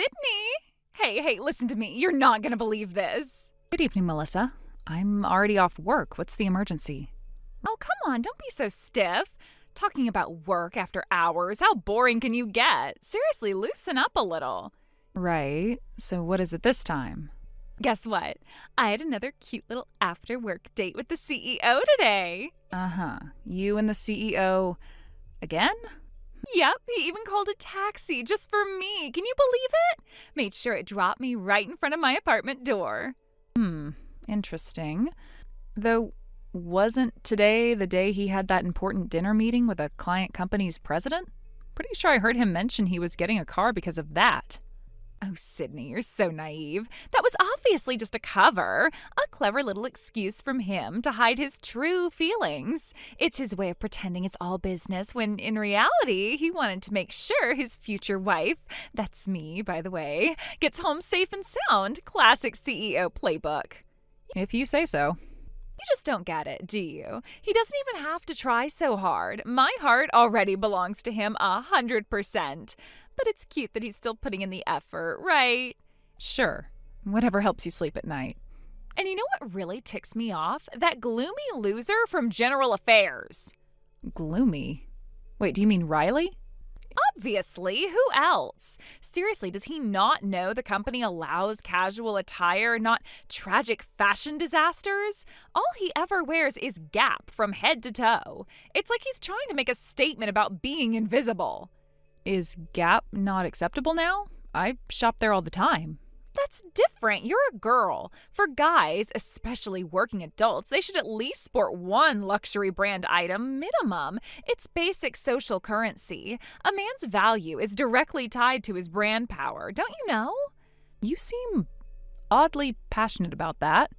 Sydney! Hey, listen to me. You're not gonna believe this. Good evening, Melissa. I'm already off work. What's the emergency? Oh, come on, don't be so stiff. Talking about work after hours, how boring can you get? Seriously, loosen up a little. Right. So what is it this time? Guess what? I had another cute little after-work date with the CEO today. Uh-huh. You and the CEO again? Yep, he even called a taxi just for me. Can you believe it? Made sure it dropped me right in front of my apartment door. Interesting. Though, wasn't today the day he had that important dinner meeting with a client company's president? Pretty sure I heard him mention he was getting a car because of that. Oh, Sydney, you're so naive. That was obviously just a cover. A clever little excuse from him to hide his true feelings. It's his way of pretending it's all business when, in reality, he wanted to make sure his future wife, that's me, by the way, gets home safe and sound. Classic CEO playbook. If you say so. You just don't get it, do you? He doesn't even have to try so hard. My heart already belongs to him 100%. But it's cute that he's still putting in the effort, right? Sure. Whatever helps you sleep at night. And you know what really ticks me off? That gloomy loser from General Affairs. Gloomy? Wait, do you mean Riley? Obviously, who else? Seriously, does he not know the company allows casual attire, not tragic fashion disasters? All he ever wears is Gap from head to toe. It's like he's trying to make a statement about being invisible. Is Gap not acceptable now? I shop there all the time. That's different. You're a girl. For guys, especially working adults, they should at least sport one luxury brand item minimum. It's basic social currency. A man's value is directly tied to his brand power, don't you know? You seem oddly passionate about that.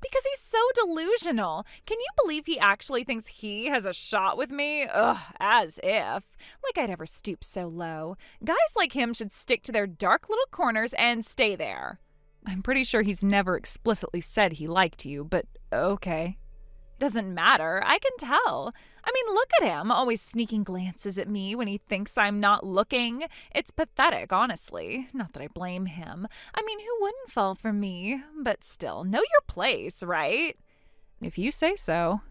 Because he's so delusional. Can you believe he actually thinks he has a shot with me? Ugh, as if. Like I'd ever stoop so low. Guys like him should stick to their dark little corners and stay there. I'm pretty sure he's never explicitly said he liked you, but okay. Doesn't matter. I can tell. I mean, look at him, always sneaking glances at me when he thinks I'm not looking. It's pathetic, honestly. Not that I blame him. I mean, who wouldn't fall for me? But still, know your place, right? If you say so.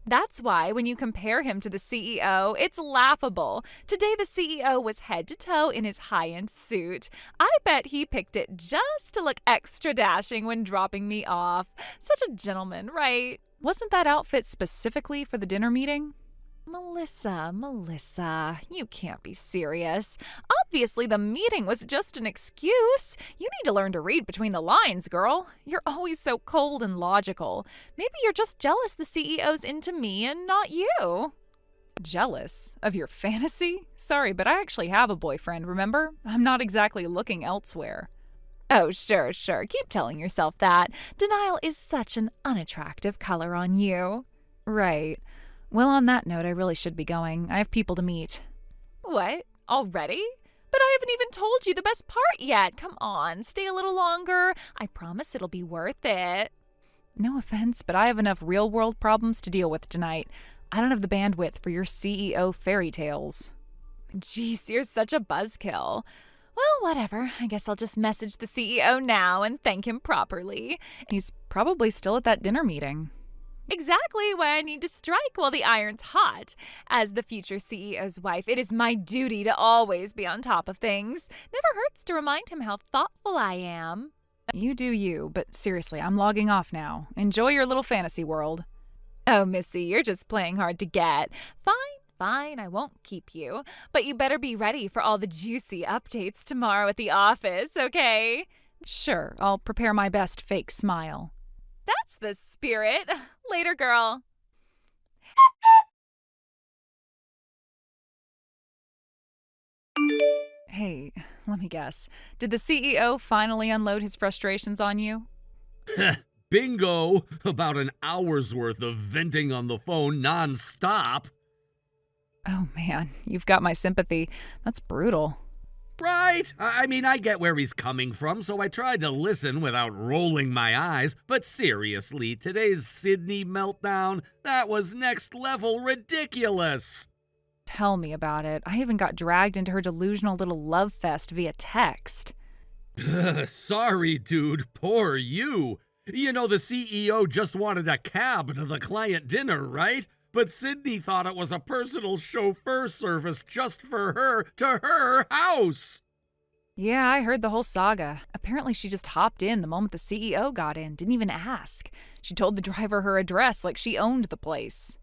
That's why when you compare him to the CEO, it's laughable. Today the CEO was head to toe in his high-end suit. I bet he picked it just to look extra dashing when dropping me off. Such a gentleman, right? Wasn't that outfit specifically for the dinner meeting? Melissa, you can't be serious. Obviously, the meeting was just an excuse. You need to learn to read between the lines, girl. You're always so cold and logical. Maybe you're just jealous the CEO's into me and not you. Jealous? Of your fantasy? Sorry, but I actually have a boyfriend, remember? I'm not exactly looking elsewhere. Oh, sure. Keep telling yourself that. Denial is such an unattractive color on you. Right. Well, on that note, I really should be going. I have people to meet. What? Already? But I haven't even told you the best part yet. Come on, stay a little longer. I promise it'll be worth it. No offense, but I have enough real-world problems to deal with tonight. I don't have the bandwidth for your CEO fairy tales. Jeez, you're such a buzzkill. Well, whatever. I guess I'll just message the CEO now and thank him properly. He's probably still at that dinner meeting. Exactly why I need to strike while the iron's hot. As the future CEO's wife, it is my duty to always be on top of things. Never hurts to remind him how thoughtful I am. You do you, but seriously, I'm logging off now. Enjoy your little fantasy world. Oh, Missy, you're just playing hard to get. Fine, I won't keep you. But you better be ready for all the juicy updates tomorrow at the office, okay? Sure, I'll prepare my best fake smile. That's the spirit. Later, girl. Hey, let me guess. Did the CEO finally unload his frustrations on you? Bingo! About an hour's worth of venting on the phone non-stop. Oh man, you've got my sympathy. That's brutal. Right? I mean, I get where he's coming from, so I tried to listen without rolling my eyes. But seriously, today's Sydney meltdown, that was next level ridiculous. Tell me about it. I even got dragged into her delusional little love fest via text. Sorry, dude. Poor you. You know, the CEO just wanted a cab to the client dinner, right? But Sydney thought it was a personal chauffeur service just for her to her house. Yeah, I heard the whole saga. Apparently, she just hopped in the moment the CEO got in, didn't even ask. She told the driver her address like she owned the place.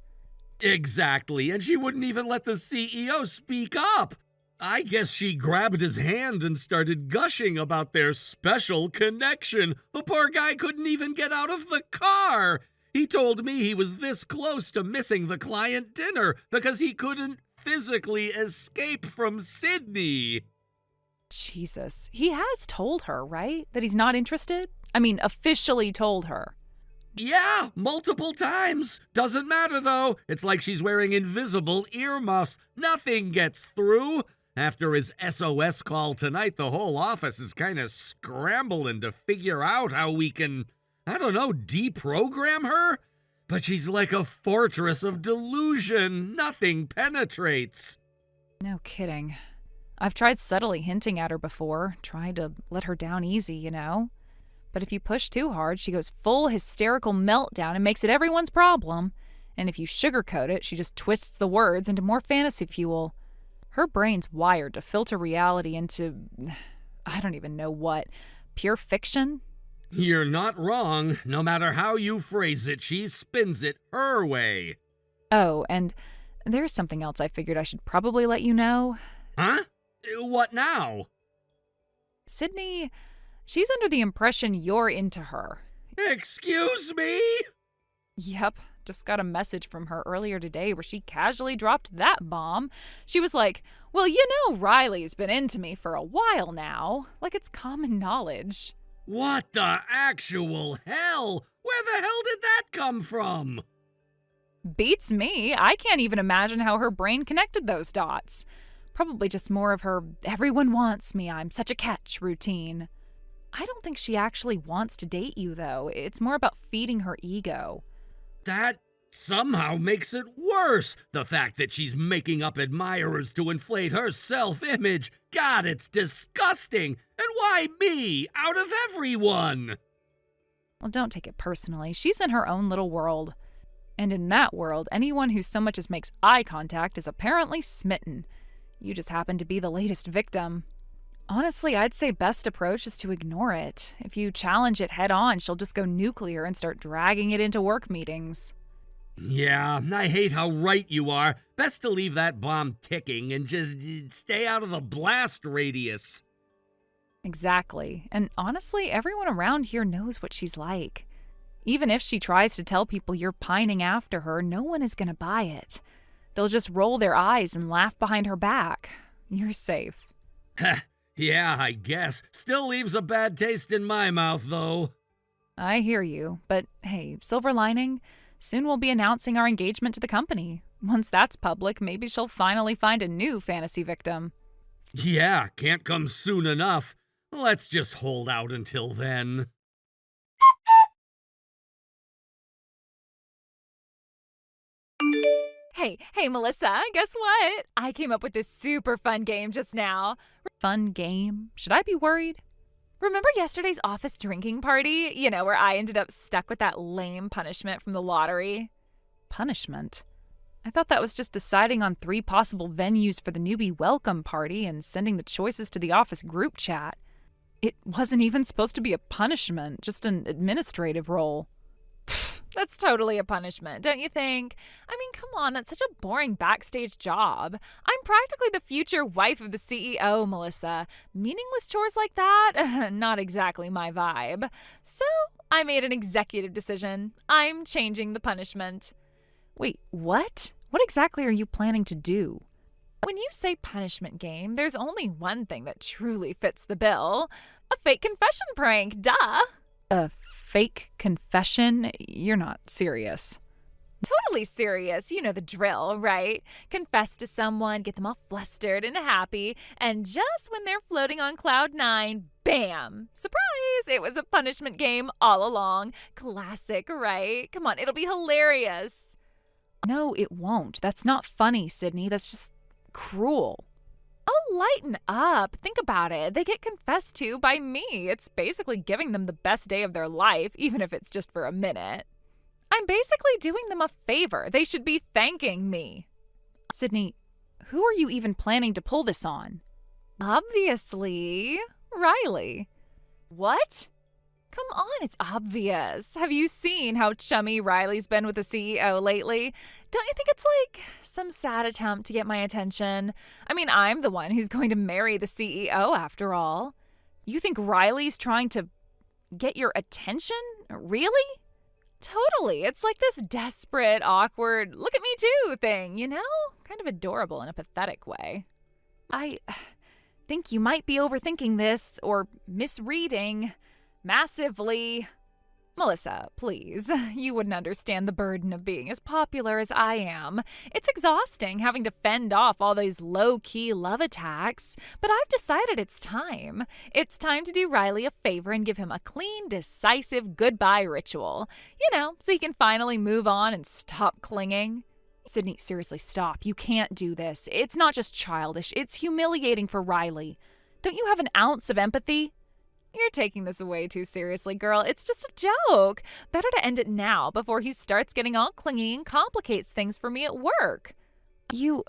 Exactly, and she wouldn't even let the CEO speak up. I guess she grabbed his hand and started gushing about their special connection. The poor guy couldn't even get out of the car. He told me he was this close to missing the client dinner because he couldn't physically escape from Sydney. Jesus. He has told her, right? That he's not interested? I mean, officially told her. Yeah, multiple times. Doesn't matter though. It's like she's wearing invisible earmuffs. Nothing gets through. After his SOS call tonight, the whole office is kind of scrambling to figure out how we can, I don't know, deprogram her? But she's like a fortress of delusion. Nothing penetrates. No kidding. I've tried subtly hinting at her before, tried to let her down easy, you know? But if you push too hard, she goes full hysterical meltdown and makes it everyone's problem. And if you sugarcoat it, she just twists the words into more fantasy fuel. Her brain's wired to filter reality into, I don't even know what, pure fiction? You're not wrong. No matter how you phrase it, she spins it her way. Oh, and there's something else I figured I should probably let you know. Huh? What now? Sydney, she's under the impression you're into her. Excuse me? Yep, just got a message from her earlier today where she casually dropped that bomb. She was like, well, you know Riley's been into me for a while now. Like it's common knowledge. What the actual hell? Where the hell did that come from? Beats me. I can't even imagine how her brain connected those dots. Probably just more of her everyone wants me, I'm such a catch routine. I don't think she actually wants to date you, though. It's more about feeding her ego. That somehow makes it worse. The fact that she's making up admirers to inflate her self-image. God, it's disgusting. And why me, out of everyone? Well, don't take it personally. She's in her own little world. And in that world, anyone who so much as makes eye contact is apparently smitten. You just happen to be the latest victim. Honestly, I'd say best approach is to ignore it. If you challenge it head on, she'll just go nuclear and start dragging it into work meetings. Yeah, I hate how right you are. Best to leave that bomb ticking and just stay out of the blast radius. Exactly. And honestly, everyone around here knows what she's like. Even if she tries to tell people you're pining after her, no one is going to buy it. They'll just roll their eyes and laugh behind her back. You're safe. Yeah, I guess. Still leaves a bad taste in my mouth, though. I hear you, but hey, silver lining, soon we'll be announcing our engagement to the company. Once that's public, maybe she'll finally find a new fantasy victim. Yeah, can't come soon enough. Let's just hold out until then. Hey, Melissa, guess what? I came up with this super fun game just now. Fun game? Should I be worried? Remember yesterday's office drinking party? You know, where I ended up stuck with that lame punishment from the lottery? Punishment? I thought that was just deciding on 3 possible venues for the newbie welcome party and sending the choices to the office group chat. It wasn't even supposed to be a punishment, just an administrative role. That's totally a punishment, don't you think? I mean, come on, that's such a boring backstage job. I'm practically the future wife of the CEO, Melissa. Meaningless chores like that? Not exactly my vibe. So, I made an executive decision. I'm changing the punishment. Wait, what? What exactly are you planning to do? When you say punishment game, there's only one thing that truly fits the bill. A fake confession prank, duh! A fake confession? You're not serious. Totally serious. You know the drill, right? Confess to someone, get them all flustered and happy, and just when they're floating on cloud 9, bam! Surprise! It was a punishment game all along. Classic, right? Come on, it'll be hilarious. No, it won't. That's not funny, Sydney. That's just cruel. Oh, lighten up. Think about it. They get confessed to by me. It's basically giving them the best day of their life, even if it's just for a minute. I'm basically doing them a favor. They should be thanking me. Sydney, who are you even planning to pull this on? Obviously, Riley. What? Come on, it's obvious. Have you seen how chummy Riley's been with the CEO lately? Don't you think it's like some sad attempt to get my attention? I mean, I'm the one who's going to marry the CEO after all. You think Riley's trying to get your attention? Really? Totally. It's like this desperate, awkward, look at me too thing, you know? Kind of adorable in a pathetic way. I think you might be overthinking this or misreading massively. Melissa, please. You wouldn't understand the burden of being as popular as I am. It's exhausting having to fend off all these low-key love attacks, but I've decided it's time. It's time to do Riley a favor and give him a clean, decisive goodbye ritual. You know, so he can finally move on and stop clinging. Sydney, seriously, stop. You can't do this. It's not just childish. It's humiliating for Riley. Don't you have an ounce of empathy? You're taking this way too seriously, girl. It's just a joke. Better to end it now before he starts getting all clingy and complicates things for me at work. You're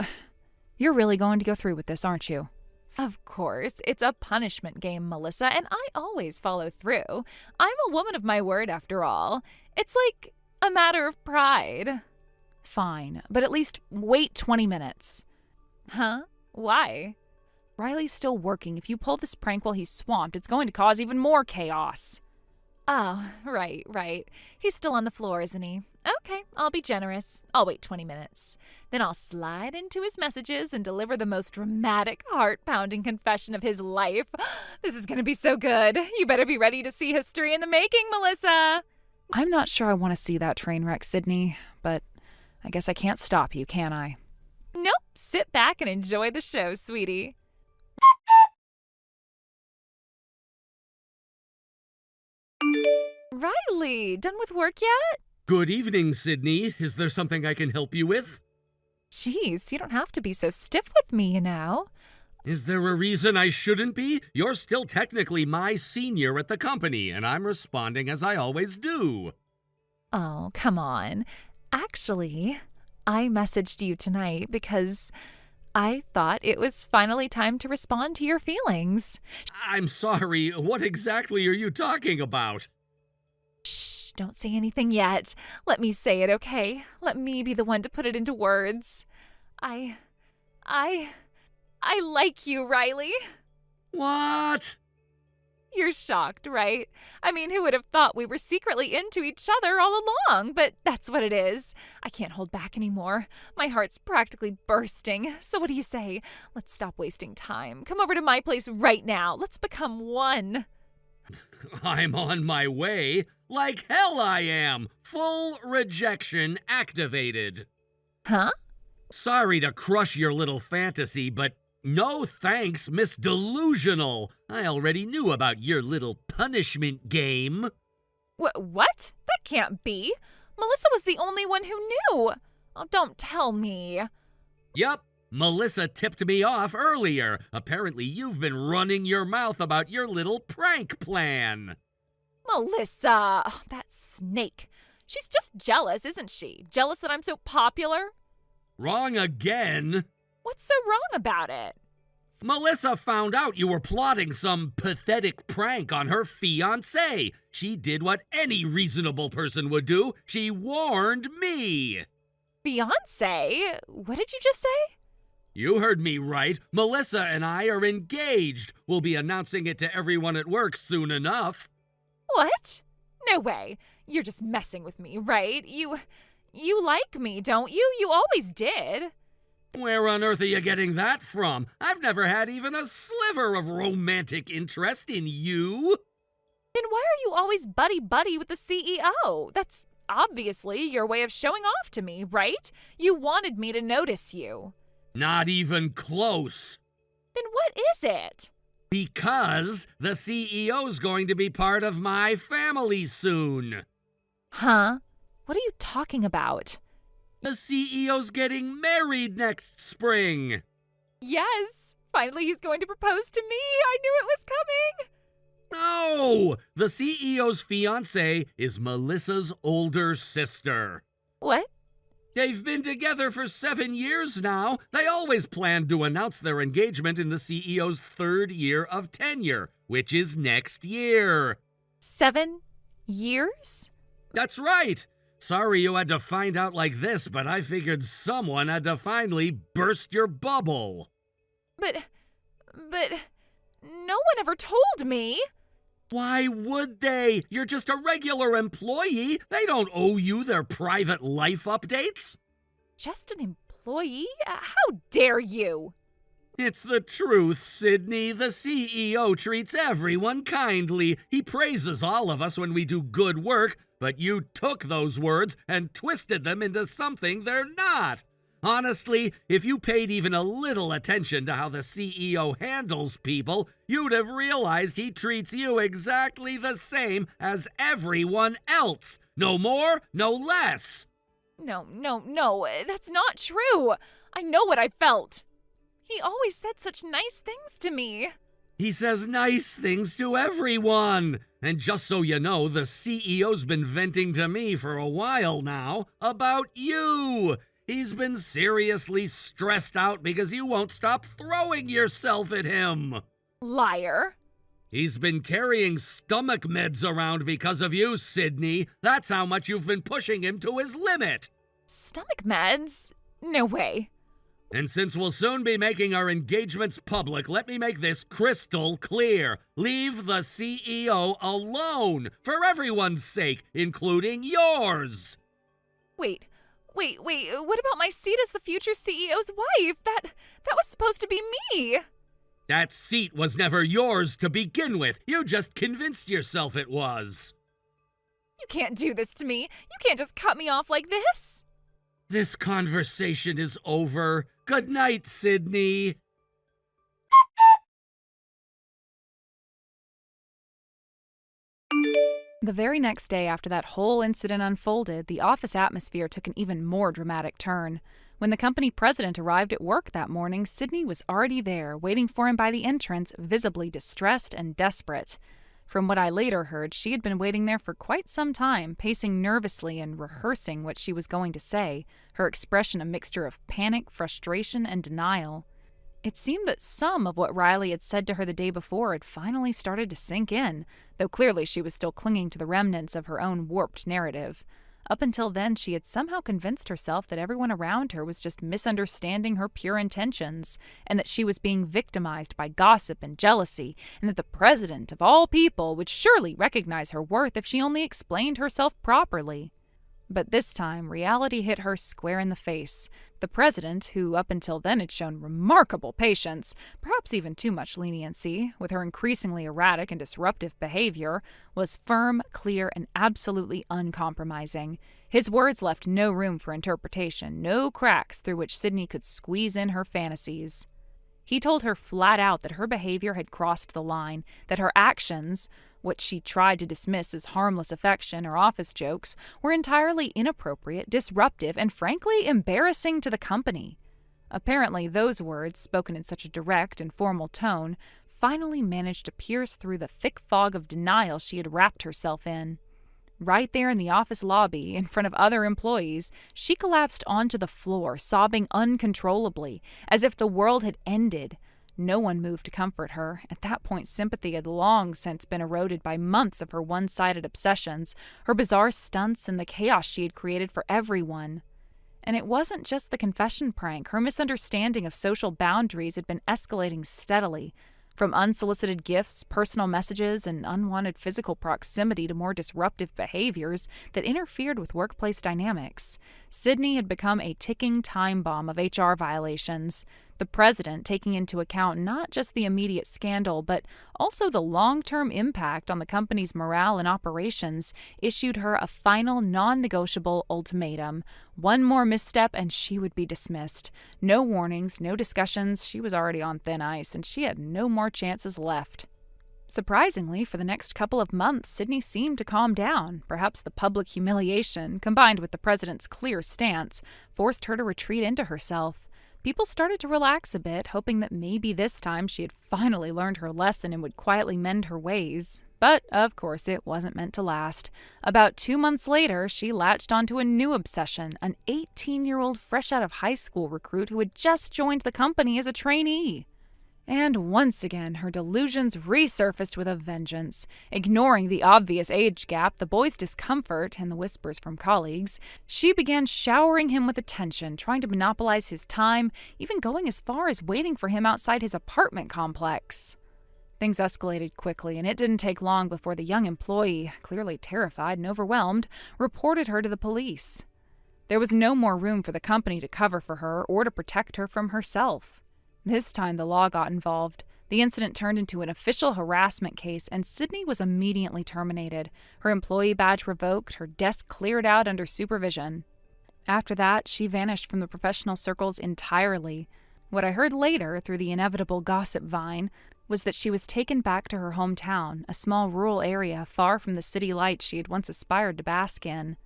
really going to go through with this, aren't you? Of course. It's a punishment game, Melissa, and I always follow through. I'm a woman of my word, after all. It's like a matter of pride. Fine, but at least wait 20 minutes. Huh? Why? Riley's still working. If you pull this prank while he's swamped, it's going to cause even more chaos. Oh, right. He's still on the floor, isn't he? Okay, I'll be generous. I'll wait 20 minutes. Then I'll slide into his messages and deliver the most dramatic, heart-pounding confession of his life. This is going to be so good. You better be ready to see history in the making, Melissa. I'm not sure I want to see that train wreck, Sydney, but I guess I can't stop you, can I? Nope. Sit back and enjoy the show, sweetie. Riley, done with work yet? Good evening, Sydney. Is there something I can help you with? Jeez, you don't have to be so stiff with me, you know. Is there a reason I shouldn't be? You're still technically my senior at the company, and I'm responding as I always do. Oh, come on. Actually, I messaged you tonight because I thought it was finally time to respond to your feelings. I'm sorry, what exactly are you talking about? Shh, don't say anything yet. Let me say it, okay? Let me be the one to put it into words. I like you, Riley. What? You're shocked, right? I mean, who would have thought we were secretly into each other all along? But that's what it is. I can't hold back anymore. My heart's practically bursting. So what do you say? Let's stop wasting time. Come over to my place right now. Let's become one. I'm on my way. Like hell I am. Full rejection activated. Huh? Sorry to crush your little fantasy, but no thanks, Miss Delusional. I already knew about your little punishment game. What? That can't be. Melissa was the only one who knew. Oh, don't tell me. Yup, Melissa tipped me off earlier. Apparently you've been running your mouth about your little prank plan. Melissa, oh, that snake. She's just jealous, isn't she? Jealous that I'm so popular? Wrong again. What's so wrong about it? Melissa found out you were plotting some pathetic prank on her fiancé. She did what any reasonable person would do. She warned me. Fiancé? What did you just say? You heard me right. Melissa and I are engaged. We'll be announcing it to everyone at work soon enough. What? No way. You're just messing with me, right? You like me, don't you? You always did. Where on earth are you getting that from? I've never had even a sliver of romantic interest in you. Then why are you always buddy-buddy with the CEO? That's obviously your way of showing off to me, right? You wanted me to notice you. Not even close. Then what is it? Because the CEO's going to be part of my family soon. Huh? What are you talking about? The CEO's getting married next spring. Yes, Finally, he's going to propose to me. I knew it was coming. No! The CEO's fiancée is Melissa's older sister. What? They've been together for 7 years now. They always planned to announce their engagement in the CEO's 3rd year of tenure, which is next year. 7 years? That's right. Sorry you had to find out like this, but I figured someone had to finally burst your bubble. But no one ever told me. Why would they? You're just a regular employee. They don't owe you their private life updates. Just an employee? How dare you? It's the truth, Sydney. The CEO treats everyone kindly. He praises all of us when we do good work, but you took those words and twisted them into something they're not. Honestly, if you paid even a little attention to how the CEO handles people, you'd have realized he treats you exactly the same as everyone else. No more, no less. No, that's not true. I know what I felt. He always said such nice things to me. He says nice things to everyone. And just so you know, the CEO's been venting to me for a while now about you. He's been seriously stressed out because you won't stop throwing yourself at him. Liar. He's been carrying stomach meds around because of you, Sydney. That's how much you've been pushing him to his limit. Stomach meds? No way. And since we'll soon be making our engagements public, let me make this crystal clear. Leave the CEO alone, for everyone's sake, including yours. Wait, what about my seat as the future CEO's wife? That was supposed to be me. That seat was never yours to begin with. You just convinced yourself it was. You can't do this to me. You can't just cut me off like this. This conversation is over. Good night, Sydney. The very next day after that whole incident unfolded, the office atmosphere took an even more dramatic turn. When the company president arrived at work that morning, Sydney was already there, waiting for him by the entrance, visibly distressed and desperate. From what I later heard, she had been waiting there for quite some time, pacing nervously and rehearsing what she was going to say, her expression a mixture of panic, frustration, and denial. It seemed that some of what Riley had said to her the day before had finally started to sink in, though clearly she was still clinging to the remnants of her own warped narrative. Up until then, she had somehow convinced herself that everyone around her was just misunderstanding her pure intentions, and that she was being victimized by gossip and jealousy, and that the president of all people would surely recognize her worth if she only explained herself properly. But this time, reality hit her square in the face. The president, who up until then had shown remarkable patience, perhaps even too much leniency, with her increasingly erratic and disruptive behavior, was firm, clear, and absolutely uncompromising. His words left no room for interpretation, no cracks through which Sydney could squeeze in her fantasies. He told her flat out that her behavior had crossed the line, that her actions, what she tried to dismiss as harmless affection or office jokes, were entirely inappropriate, disruptive, and frankly embarrassing to the company. Apparently, those words, spoken in such a direct and formal tone, finally managed to pierce through the thick fog of denial she had wrapped herself in. Right there in the office lobby, in front of other employees, she collapsed onto the floor, sobbing uncontrollably, as if the world had ended. No one moved to comfort her. At that point, sympathy had long since been eroded by months of her one-sided obsessions, her bizarre stunts, and the chaos she had created for everyone. And it wasn't just the confession prank. Her misunderstanding of social boundaries had been escalating steadily. From unsolicited gifts, personal messages, and unwanted physical proximity to more disruptive behaviors that interfered with workplace dynamics, Sydney had become a ticking time bomb of HR violations. The president, taking into account not just the immediate scandal, but also the long-term impact on the company's morale and operations, issued her a final non-negotiable ultimatum. One more misstep and she would be dismissed. No warnings, no discussions. She was already on thin ice, and she had no more chances left. Surprisingly, for the next couple of months, Sydney seemed to calm down. Perhaps the public humiliation, combined with the president's clear stance, forced her to retreat into herself. People started to relax a bit, hoping that maybe this time she had finally learned her lesson and would quietly mend her ways. But, of course, it wasn't meant to last. About 2 months later, she latched onto a new obsession, an 18-year-old fresh out of high school recruit who had just joined the company as a trainee. And once again, her delusions resurfaced with a vengeance. Ignoring the obvious age gap, the boy's discomfort, and the whispers from colleagues, she began showering him with attention, trying to monopolize his time, even going as far as waiting for him outside his apartment complex. Things escalated quickly, and it didn't take long before the young employee, clearly terrified and overwhelmed, reported her to the police. There was no more room for the company to cover for her or to protect her from herself. This time the law got involved. The incident turned into an official harassment case, and Sydney was immediately terminated. Her employee badge revoked, her desk cleared out under supervision. After that, she vanished from the professional circles entirely. What I heard later, through the inevitable gossip vine, was that she was taken back to her hometown, a small rural area far from the city lights she had once aspired to bask in.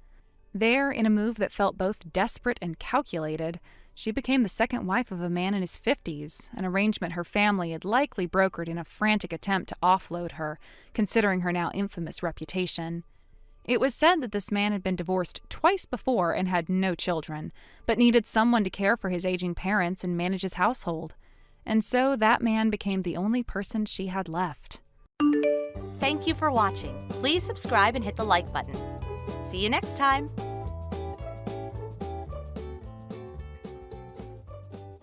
There, in a move that felt both desperate and calculated, she became the second wife of a man in his 50s, an arrangement her family had likely brokered in a frantic attempt to offload her, considering her now infamous reputation. It was said that this man had been divorced twice before and had no children, but needed someone to care for his aging parents and manage his household. And so that man became the only person she had left. Thank you for watching. Please subscribe and hit the like button. See you next time.